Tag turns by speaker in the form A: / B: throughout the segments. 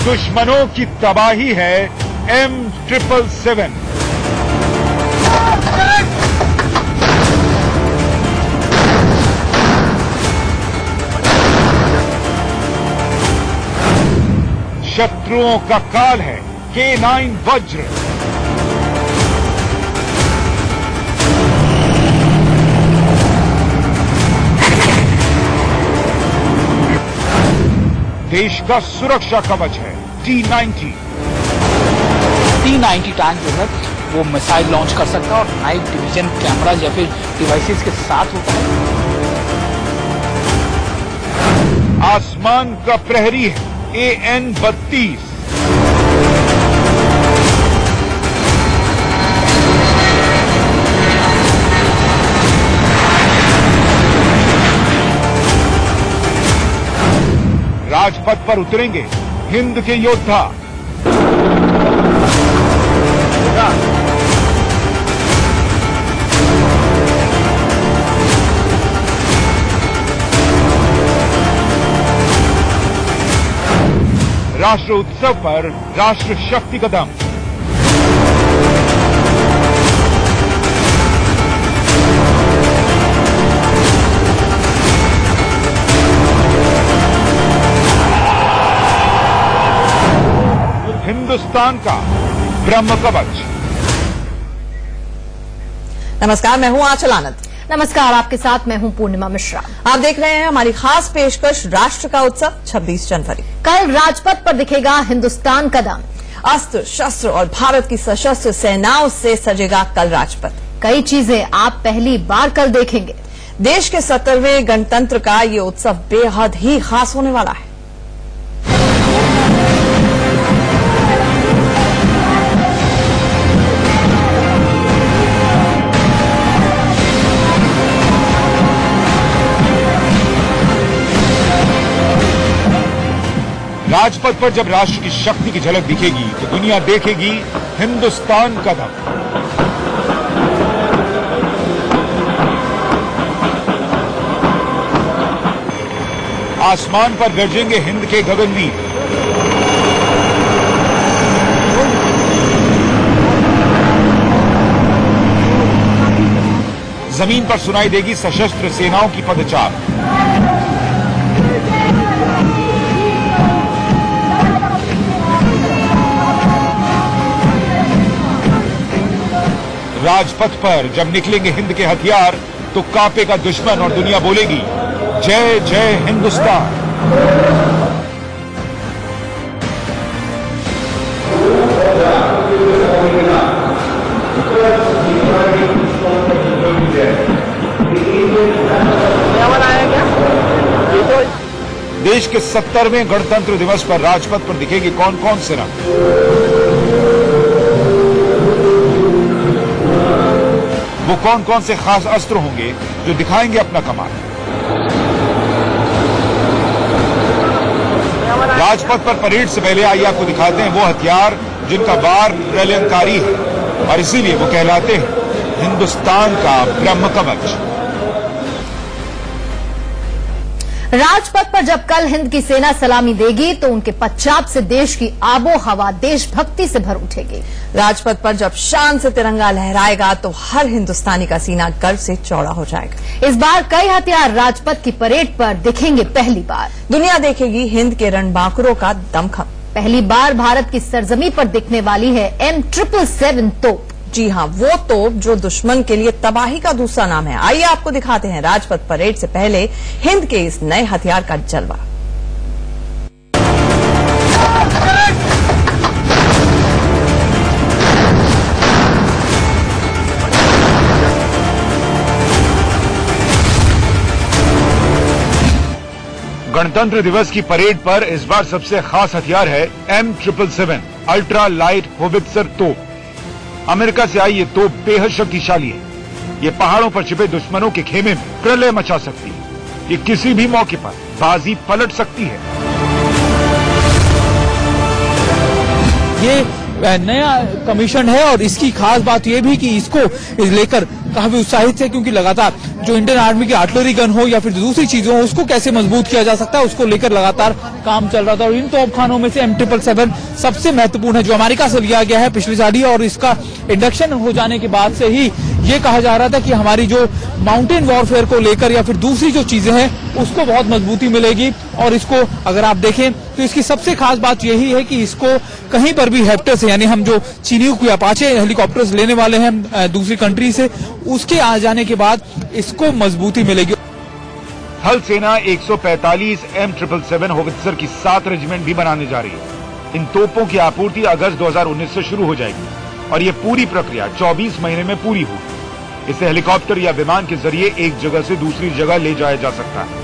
A: दुश्मनों की तबाही है M777। शत्रुओं का काल है K9 वज्र। देश का सुरक्षा कवच है T90।
B: T90 टैंक जो है वो मिसाइल लॉन्च कर सकता है और नाइट डिवीजन कैमरा या फिर डिवाइसेस के साथ होता है।
A: आसमान का प्रहरी है AN-32। राजपथ पर उतरेंगे हिंद के योद्धा। राष्ट्र उत्सव पर राष्ट्र शक्ति कदम। हिंदुस्तान का ब्रह्म कवच।
C: नमस्कार, मैं हूं आंचल आनंद।
D: नमस्कार, आपके साथ मैं हूं पूर्णिमा मिश्रा।
C: आप देख रहे हैं हमारी खास पेशकश राष्ट्र का उत्सव 26 जनवरी।
D: कल राजपथ पर दिखेगा हिंदुस्तान का दम।
C: अस्त्र शस्त्र और भारत की सशस्त्र सेनाओं से सजेगा कल राजपथ।
D: कई चीजें आप पहली बार कल देखेंगे।
C: देश के 70वें गणतंत्र का ये उत्सव बेहद ही खास होने वाला है।
A: राजपथ पर जब राष्ट्र की शक्ति की झलक दिखेगी तो दुनिया देखेगी हिंदुस्तान का दम। आसमान पर गरजेंगे हिंद के गगनवीर। जमीन पर सुनाई देगी सशस्त्र सेनाओं की पदचार। राजपथ पर जब निकलेंगे हिंद के हथियार तो कांपेगा दुश्मन और दुनिया बोलेगी जय जय हिंदुस्तान। देश के 70वें गणतंत्र दिवस पर राजपथ पर दिखेंगे कौन कौन से रंग। वो कौन कौन से खास अस्त्र होंगे जो दिखाएंगे अपना कमाल। राजपथ पर परेड से पहले आइए आपको दिखाते हैं वो हथियार जिनका वार प्रलयंकारी है और इसीलिए वो कहलाते हैं हिंदुस्तान का ब्रह्म कवच।
D: राजपथ पर जब कल हिंद की सेना सलामी देगी तो उनके पश्चात से देश की आबो हवा देशभक्ति से भर उठेगी।
C: राजपथ पर जब शान से तिरंगा लहराएगा तो हर हिंदुस्तानी का सीना गर्व से चौड़ा हो जाएगा।
D: इस बार कई हथियार राजपथ की परेड पर दिखेंगे पहली बार।
C: दुनिया देखेगी हिंद के रणबांकुरों का दमखम।
D: पहली बार भारत की सरजमी पर दिखने वाली है M777 तोप।
C: जी हां, वो तोप जो दुश्मन के लिए तबाही का दूसरा नाम है। आइए आपको दिखाते हैं राजपथ परेड से पहले हिंद के इस नए हथियार का जलवा।
A: गणतंत्र दिवस की परेड पर इस बार सबसे खास हथियार है M777 अल्ट्रा लाइट होवित्जर तोप। अमेरिका से आई ये तोप बेहद शक्तिशाली है। ये पहाड़ों पर छिपे दुश्मनों के खेमे में प्रलय मचा सकती है। ये किसी भी मौके पर बाजी पलट सकती है।
B: ये नया कमीशन है और इसकी खास बात यह भी कि इसको लेकर काफी उत्साहित है, क्योंकि लगातार जो इंडियन आर्मी की आर्टिलरी गन हो या फिर दूसरी चीजें हो, उसको कैसे मजबूत किया जा सकता है, उसको लेकर लगातार काम चल रहा था। और इन तोपखानों में से M777 सबसे महत्वपूर्ण है, जो अमेरिका से लिया गया है पिछले साल ही, और इसका इंडक्शन हो जाने के बाद से ही ये कहा जा रहा था कि हमारी जो माउंटेन वॉरफेयर को लेकर या फिर दूसरी जो चीजें हैं उसको बहुत मजबूती मिलेगी। और इसको अगर आप देखें तो इसकी सबसे खास बात यही है कि इसको कहीं पर भी हेप्टर से, यानी हम जो चीनियों की अपाचे हेलीकॉप्टर्स लेने वाले हैं दूसरी कंट्री से, उसके आ जाने के बाद इसको मजबूती मिलेगी।
A: थल सेना 145 M777 होवित्जर की 7 रेजिमेंट भी बनाने जा रही है। इन तोपों की आपूर्ति अगस्त 2019 से शुरू हो जाएगी और ये पूरी प्रक्रिया 24 महीने में पूरी होगी। इसे हेलीकॉप्टर या विमान के जरिए एक जगह से दूसरी जगह ले जाया जा सकता है।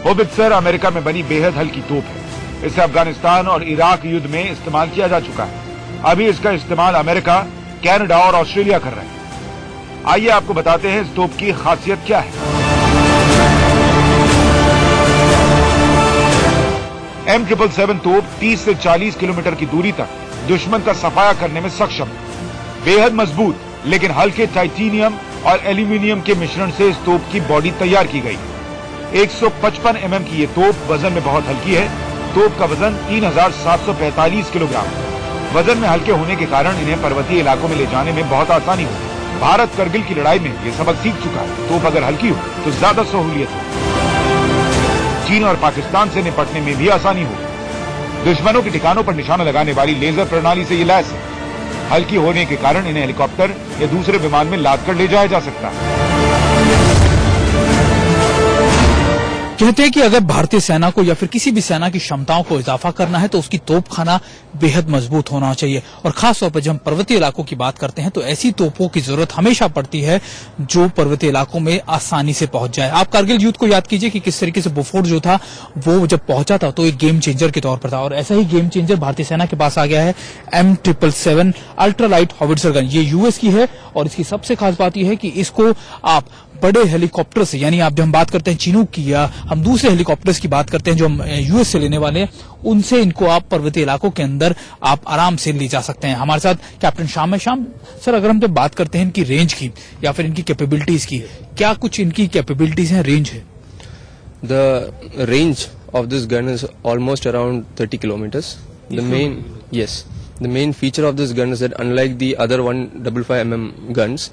A: होवित्जर अमेरिका में बनी बेहद हल्की तोप है। इसे अफगानिस्तान और इराक युद्ध में इस्तेमाल किया जा चुका है। अभी इसका इस्तेमाल अमेरिका, कनाडा और ऑस्ट्रेलिया कर रहे हैं। आइए आपको बताते हैं इस तोप की खासियत क्या है। M777 तोप 30 से 40 किलोमीटर की दूरी तक दुश्मन का सफाया करने में सक्षम है। बेहद मजबूत लेकिन हल्के टाइटेनियम और एल्यूमिनियम के मिश्रण से इस तोप की बॉडी तैयार की गई। 155 mm की ये तोप वजन में बहुत हल्की है। तोप का वजन 3745 किलोग्राम। वजन में हल्के होने के कारण इन्हें पर्वतीय इलाकों में ले जाने में बहुत आसानी होगी। भारत करगिल की लड़ाई में ये सबक सीख चुका है। तोप अगर हल्की हो तो ज्यादा सहूलियत हो। चीन और पाकिस्तान से निपटने में भी आसानी होगी। दुश्मनों के ठिकानों पर निशाना लगाने वाली लेजर प्रणाली से ये लैस है। हल्की होने के कारण इन्हें हेलीकॉप्टर या दूसरे विमान में लाद कर ले जाया जा सकता है।
B: कहते हैं कि अगर भारतीय सेना को या फिर किसी भी सेना की क्षमताओं को इजाफा करना है तो उसकी तोपखाना बेहद मजबूत होना चाहिए। और खासतौर पर जब हम पर्वतीय इलाकों की बात करते हैं तो ऐसी तोपों की जरूरत हमेशा पड़ती है जो पर्वतीय इलाकों में आसानी से पहुंच जाए। आप कारगिल युद्ध को याद कीजिए कि किस तरीके से बोफोर्स जो था वो जब पहुंचा था तो एक गेम चेंजर के तौर पर था, और ऐसा ही गेम चेंजर भारतीय सेना के पास आ गया है M777 ultra light howitzer gun. ये यूएस की है और इसकी सबसे खास बात यह है कि इसको आप बड़े हेलीकॉप्टर से, यानी आप जब हम बात करते हैं चीनूक की या हम दूसरे हेलीकॉप्टर्स की बात करते हैं जो हम यूएस से लेने वाले हैं, उनसे इनको आप पर्वतीय इलाकों के अंदर आप आराम से ले जा सकते हैं। हमारे साथ कैप्टन श्याम है। श्याम सर, अगर हम जब बात करते हैं इनकी रेंज की या फिर इनकी कैपेबिलिटीज की, क्या कुछ इनकी कैपेबिलिटीज हैं, रेंज है?
E: The range of this gun is almost around 30 kilometers. The main feature of this gun is that unlike the other 155 mm guns,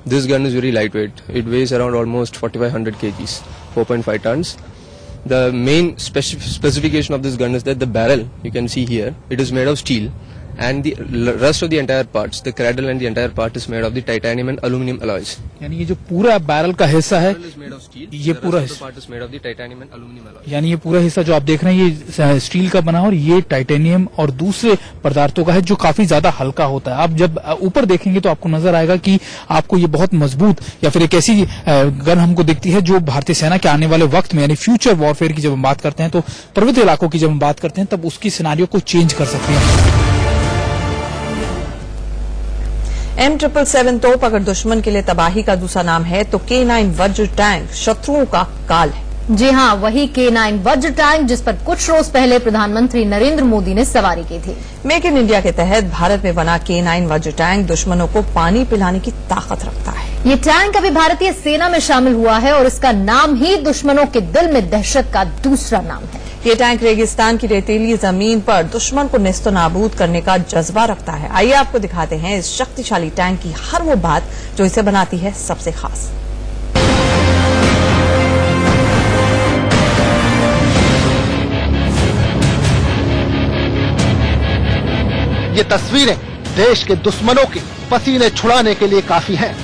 E: this gun is very lightweight. It weighs around almost 4500 kgs, 4.5 tons. The main specification of this gun is that the barrel, you can see here, it is made of steel, and the rest of the entire parts, the cradle and the entire part is made of the titanium and aluminum alloys.
B: यानी ये जो पूरा barrel का हिस्सा है, ये पूरा यानी ये पूरा हिस्सा जो आप देख रहे हैं ये स्टील का बना और ये टाइटेनियम और दूसरे पदार्थों का है जो काफी ज्यादा हल्का होता है। आप जब ऊपर देखेंगे तो आपको नजर आएगा कि आपको ये बहुत मजबूत या फिर एक ऐसी गन हमको दिखती है जो भारतीय सेना के आने वाले वक्त में, यानी फ्यूचर वॉरफेयर की जब हम बात करते हैं तो पर्वतीय इलाकों की जब हम बात करते हैं तब उसकी सिनारियो को चेंज कर सकती है।
C: M777 तोप अगर दुश्मन के लिए तबाही का दूसरा नाम है तो K9 वज्र टैंक शत्रुओं का काल है।
D: जी हां, वही K9 वज्र टैंक जिस पर कुछ रोज पहले प्रधानमंत्री नरेंद्र मोदी ने सवारी की थी।
C: मेक इन इंडिया के तहत भारत में बना K9 वज्र टैंक दुश्मनों को पानी पिलाने की ताकत रखता है।
D: ये टैंक अभी भारतीय सेना में शामिल हुआ है और इसका नाम ही दुश्मनों के दिल में दहशत का दूसरा नाम है।
C: ये टैंक रेगिस्तान की रेतीली जमीन पर दुश्मन को नेस्तनाबूद करने का जज्बा रखता है। आइए आपको दिखाते हैं इस शक्तिशाली टैंक की हर वो बात जो इसे बनाती है सबसे खास।
F: ये तस्वीरें देश के दुश्मनों के पसीने छुड़ाने के लिए काफी हैं।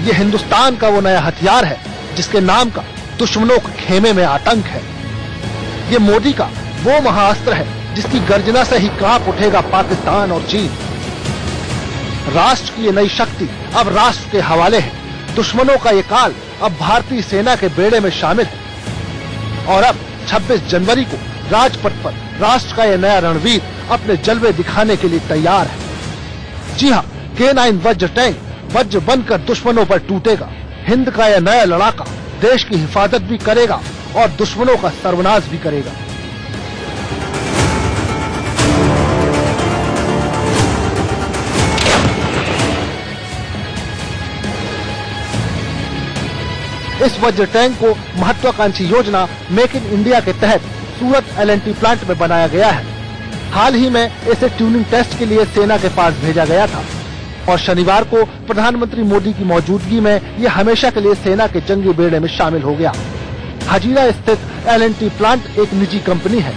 F: ये हिंदुस्तान का वो नया हथियार है जिसके नाम का दुश्मनों के खेमे में आतंक है। ये मोदी का वो महाअस्त्र है जिसकी गर्जना से ही कांप उठेगा पाकिस्तान और चीन। राष्ट्र की ये नई शक्ति अब राष्ट्र के हवाले है। दुश्मनों का ये काल अब भारतीय सेना के बेड़े में शामिल है और अब 26 जनवरी को राजपथ पर राष्ट्र का ये नया रणवीर अपने जलवे दिखाने के लिए तैयार है। जी हाँ, K9 वज्र टैंक वज्र बनकर दुश्मनों पर टूटेगा। हिंद का यह नया लड़ाका देश की हिफाजत भी करेगा और दुश्मनों का सर्वनाश भी करेगा। इस वज्र टैंक को महत्वाकांक्षी योजना मेक इन इंडिया के तहत सूरत L&T प्लांट में बनाया गया है। हाल ही में इसे ट्यूनिंग टेस्ट के लिए सेना के पास भेजा गया था और शनिवार को प्रधानमंत्री मोदी की मौजूदगी में ये हमेशा के लिए सेना के जंगी बेड़े में शामिल हो गया। हजीरा स्थित L&T प्लांट एक निजी कंपनी है,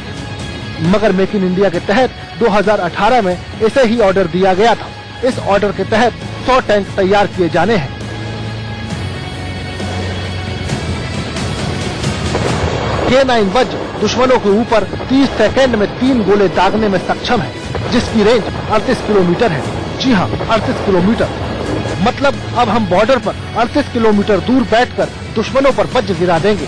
F: मगर मेक इन इंडिया के तहत 2018 में इसे ही ऑर्डर दिया गया था। इस ऑर्डर के तहत 100 टैंक तैयार किए जाने हैं। K9 वज्र दुश्मनों के ऊपर 30 सेकंड में 3 गोले दागने में सक्षम है, जिसकी रेंज 38 किलोमीटर है। जी हाँ, 38 किलोमीटर। मतलब अब हम बॉर्डर पर 38 किलोमीटर दूर बैठकर दुश्मनों पर वज्र गिरा देंगे।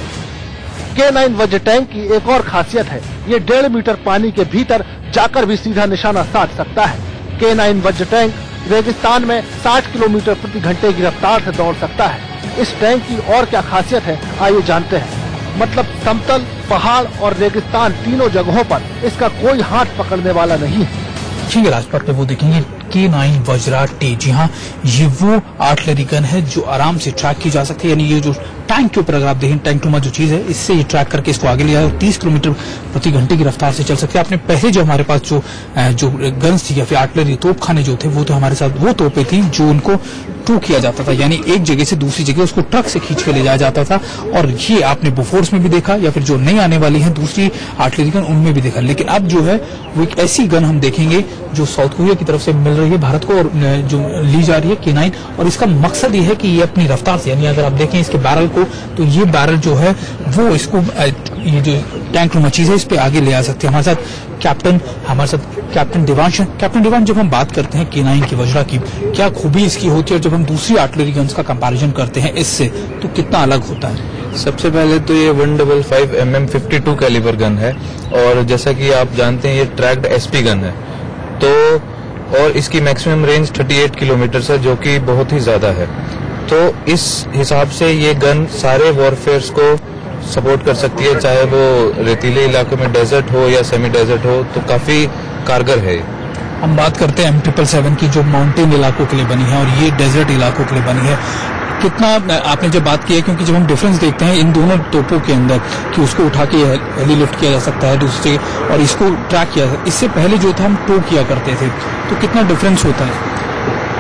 F: K9 वज्र टैंक की एक और खासियत है, ये 1.5 मीटर पानी के भीतर जाकर भी सीधा निशाना साध सकता है। K9 वज्र टैंक रेगिस्तान में 60 किलोमीटर प्रति घंटे की रफ्तार से दौड़ सकता है। इस टैंक की और क्या खासियत है, आइए जानते हैं। मतलब समतल, पहाड़ और रेगिस्तान तीनों जगहों पर इसका कोई हाथ पकड़ने वाला नहीं है।
B: देखेंगे राजपथ पे वो देखेंगे K9 वज्रा टी। जी हाँ, ये वो आर्टिलरी गन है जो आराम से ट्रैक की जा सकती है। यानी ये जो टैंक के ऊपर अगर आप देखें, टैंक टूमा जो चीज है, इससे ये ट्रैक करके इसको आगे ले जाए और 30 किलोमीटर प्रति घंटे की रफ्तार से चल सकते हैं। आपने पहले जो हमारे पास जो गन्स थी या फिर आर्टिलरी तोपखाने जो थे, वो तो हमारे साथ वो तोपें थी जो उनको टू किया जाता था, यानी एक जगह से दूसरी जगह उसको ट्रक से खींच के ले जाया जाता था। और ये आपने बोफोर्स में भी देखा या फिर जो नई आने वाली है दूसरी आर्टिलरी गन, उनमें भी देखा। लेकिन अब जो है वो एक ऐसी गन हम देखेंगे जो साउथ कोरिया की तरफ से मिल रही है भारत को और जो ली जा रही है K9, और इसका मकसद ये है कि ये अपनी रफ्तार से, यानी अगर आप देखें इसके बैरल को, तो ये बैरल जो है वो इसको ये जो टैंक नुमा चीज है इस पे आगे ले आ सकती है। हमारे साथ कैप्टन देवांश, जब हम बात करते हैं K9 की वज्रा की, क्या खूबी इसकी होती है और जब हम दूसरी आर्टिलरी गन्स का कंपैरिजन करते हैं इससे, तो कितना अलग होता है?
G: सबसे पहले तो ये 155 mm 52 कैलिबर गन है और जैसा कि आप जानते हैं ये ट्रैक्ड SP गन है, तो और इसकी मैक्सिमम रेंज 38 किलोमीटर है, जो कि बहुत ही ज्यादा है। तो इस हिसाब से ये गन सारे वॉरफेयर्स को सपोर्ट कर सकती है, चाहे वो रेतीले इलाके में डेजर्ट हो या सेमी डेजर्ट हो, तो काफी कारगर है।
B: हम बात करते हैं M777 की जो माउंटेन इलाकों के लिए बनी है और ये डेजर्ट इलाकों के लिए बनी है। कितना आपने जब बात की है, क्योंकि जब हम डिफरेंस देखते हैं इन दोनों तोपों के अंदर कि उसको उठा के हेली लिफ्ट किया जा सकता है दूसरे और इसको ट्रैक किया जा सकता है, इससे पहले जो था हम टो किया करते थे, तो कितना डिफरेंस होता है?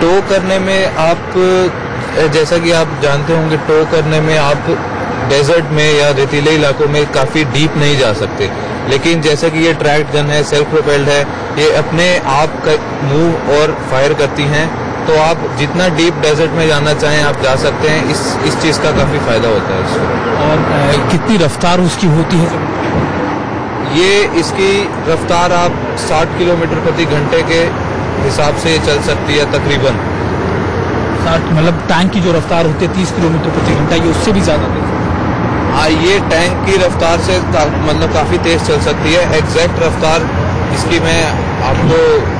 G: टो करने में आप, जैसा कि आप जानते होंगे, टो करने में आप डेजर्ट में या रेतीले इलाकों में काफी डीप नहीं जा सकते, लेकिन जैसा कि ये ट्रैक्ड गन है, सेल्फ प्रोपेल्ड है, ये अपने आप मूव और फायर करती हैं, तो आप जितना डीप डेजर्ट में जाना चाहें आप जा सकते हैं। इस चीज का काफी फायदा होता है इसको।
B: और कितनी रफ्तार उसकी होती है?
G: ये इसकी रफ्तार आप 60 किलोमीटर प्रति घंटे के हिसाब से चल सकती है तकरीबन।
B: 60 मतलब टैंक की जो रफ्तार होती है 30 किलोमीटर प्रति घंटा, ये उससे भी ज्यादा तेज?
G: हाँ, ये टैंक की रफ्तार से मतलब काफी तेज चल सकती है। एग्जैक्ट रफ्तार इसकी मैं आपको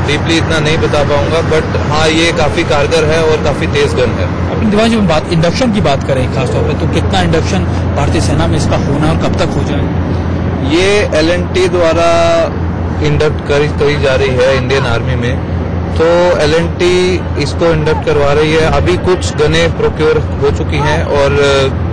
G: डीपली इतना नहीं बता पाऊंगा, बट हाँ ये काफी कारगर है और काफी तेज गन है।
B: अपनी दिमाग में बात इंडक्शन की बात करें खासतौर पर, तो कितना इंडक्शन भारतीय सेना में इसका होना और कब तक हो जाएगा?
G: ये L&T द्वारा इंडक्ट करी जा रही है इंडियन आर्मी में, तो L&T इसको इंडक्ट करवा रही है। अभी कुछ गने प्रोक्योर हो चुकी हैं और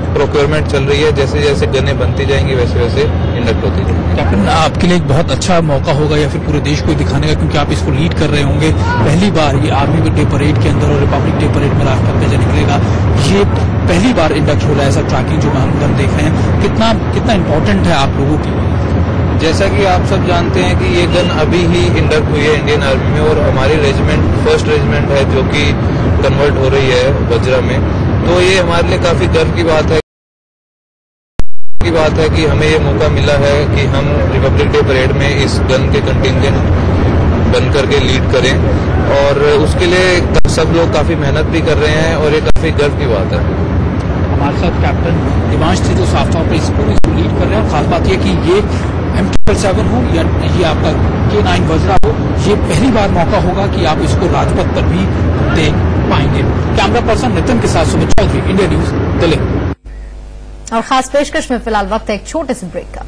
G: प्रोक्योरमेंट चल रही है। जैसे जैसे गनें बनती जाएंगी वैसे वैसे इंडक्ट होती जाएंगी।
B: कैप्टन, आपके लिए एक बहुत अच्छा मौका होगा या फिर पूरे देश को दिखाने का, क्योंकि आप इसको लीड कर रहे होंगे। पहली बार ये आर्मी डे परेड के अंदर और रिपब्लिक डे परेड में राष्ट्रपति निकलेगा, ये पहली बार इंडक्ट हो रहा है ऐसा ट्रैकिंग जो हम देख रहे हैं। कितना इम्पोर्टेंट है आप लोगों के लिए?
G: जैसा कि आप सब जानते हैं कि ये गन अभी ही इंडक्ट हुई है इंडियन आर्मी में और हमारी रेजिमेंट फर्स्ट रेजिमेंट है जो कि कन्वर्ट हो रही है वज्रा में, तो ये हमारे लिए काफी गर्व की बात है कि हमें ये मौका मिला है कि हम रिपब्लिक डे परेड में इस गन के कंटिंजेंट बन करके लीड करें, और उसके लिए सब लोग काफी मेहनत भी कर रहे हैं और ये काफी गर्व की बात है।
B: हमारे साथ कैप्टन देवांश थे जो साफ तौर पर इसको लीड कर रहे हैं, और खास बात यह कि ये M777 हो या ये आपका K9 वज्रा हो, ये पहली बार मौका होगा कि आप इसको राजपथ पर भी देख पाएंगे। कैमरा पर्सन नितिन के साथ सुमित चौधरी, इंडिया न्यूज, दिल्ली।
D: और खास पेशकश में फिलहाल वक्त है एक छोटे से ब्रेक का।